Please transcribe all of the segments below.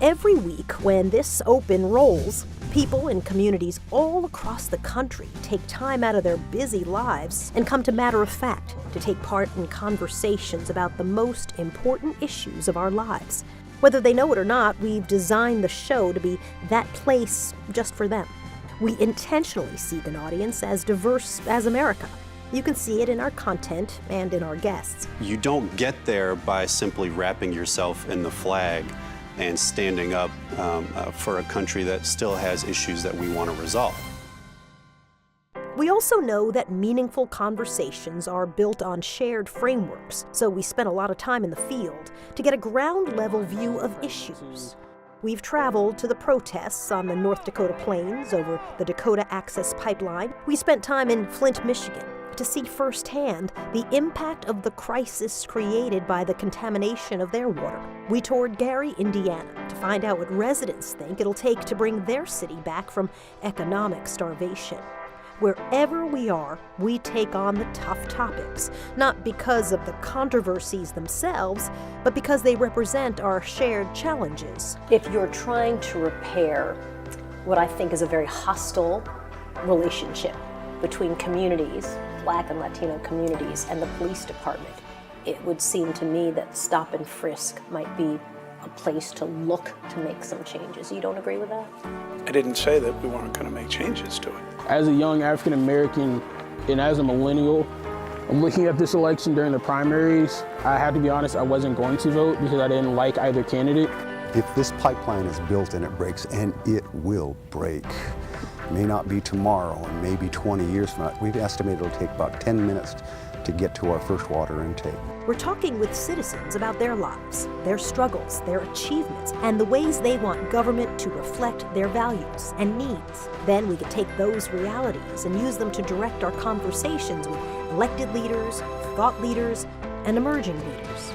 Every week when this open rolls, people in communities all across the country take time out of their busy lives and come to Matter of Fact to take part in conversations about the most important issues of our lives. Whether they know it or not, we've designed the show to be that place just for them. We intentionally seek an audience as diverse as America. You can see it in our content and in our guests. You don't get there by simply wrapping yourself in the flag and standing up for a country that still has issues that we want to resolve. We also know that meaningful conversations are built on shared frameworks, so we spent a lot of time in the field to get a ground-level view of issues. We've traveled to the protests on the North Dakota plains over the Dakota Access Pipeline. We spent time in Flint, Michigan, to see firsthand the impact of the crisis created by the contamination of their water. We toured Gary, Indiana, to find out what residents think it'll take to bring their city back from economic starvation. Wherever we are, we take on the tough topics, not because of the controversies themselves, but because they represent our shared challenges. If you're trying to repair what I think is a very hostile relationship between communities, Black and Latino communities, and the police department, it would seem to me that stop and frisk might be a place to look to make some changes. You don't agree with that? I didn't say that we weren't going to make changes to it. As a young African American and as a millennial, I'm looking at this election during the primaries. I have to be honest, I wasn't going to vote because I didn't like either candidate. If this pipeline is built and it breaks, and it will break, may not be tomorrow and maybe 20 years from now. We've estimated it'll take about 10 minutes to get to our first water intake. We're talking with citizens about their lives, their struggles, their achievements, and the ways they want government to reflect their values and needs. Then we can take those realities and use them to direct our conversations with elected leaders, thought leaders, and emerging leaders.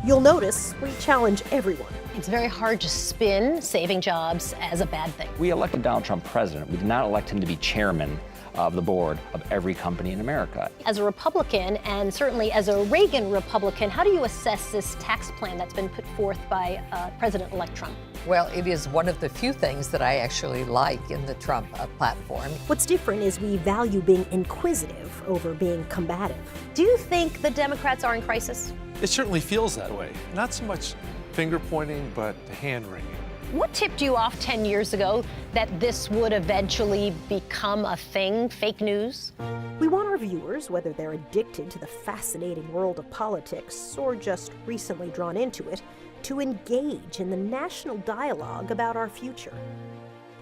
You'll notice we challenge everyone. It's very hard to spin saving jobs as a bad thing. We elected Donald Trump president. We did not elect him to be chairman of the board of every company in America. As a Republican, and certainly as a Reagan Republican, how do you assess this tax plan that's been put forth by President-elect Trump? Well, it is one of the few things that I actually like in the Trump platform. What's different is we value being inquisitive over being combative. Do you think the Democrats are in crisis? It certainly feels that way. Not so much finger pointing, but hand wringing. What tipped you off 10 years ago that this would eventually become a thing, fake news? We want our viewers, whether they're addicted to the fascinating world of politics or just recently drawn into it, to engage in the national dialogue about our future.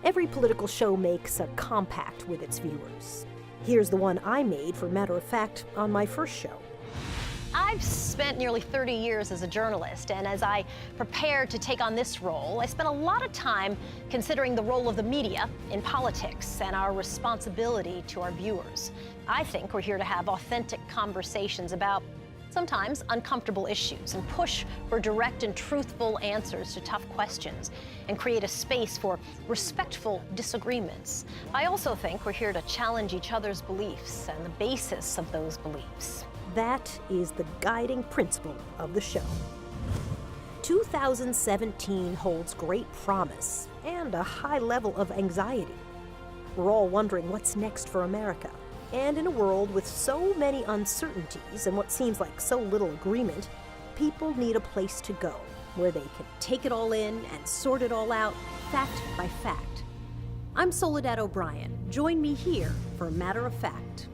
Every political show makes a compact with its viewers. Here's the one I made for Matter of Fact on my first show. I've spent nearly 30 years as a journalist, and as I prepared to take on this role, I spent a lot of time considering the role of the media in politics and our responsibility to our viewers. I think we're here to have authentic conversations about sometimes uncomfortable issues and push for direct and truthful answers to tough questions and create a space for respectful disagreements. I also think we're here to challenge each other's beliefs and the basis of those beliefs. That is the guiding principle of the show. 2017 holds great promise and a high level of anxiety. We're all wondering what's next for America. And in a world with so many uncertainties and what seems like so little agreement, people need a place to go where they can take it all in and sort it all out, fact by fact. I'm Soledad O'Brien. Join me here for Matter of Fact.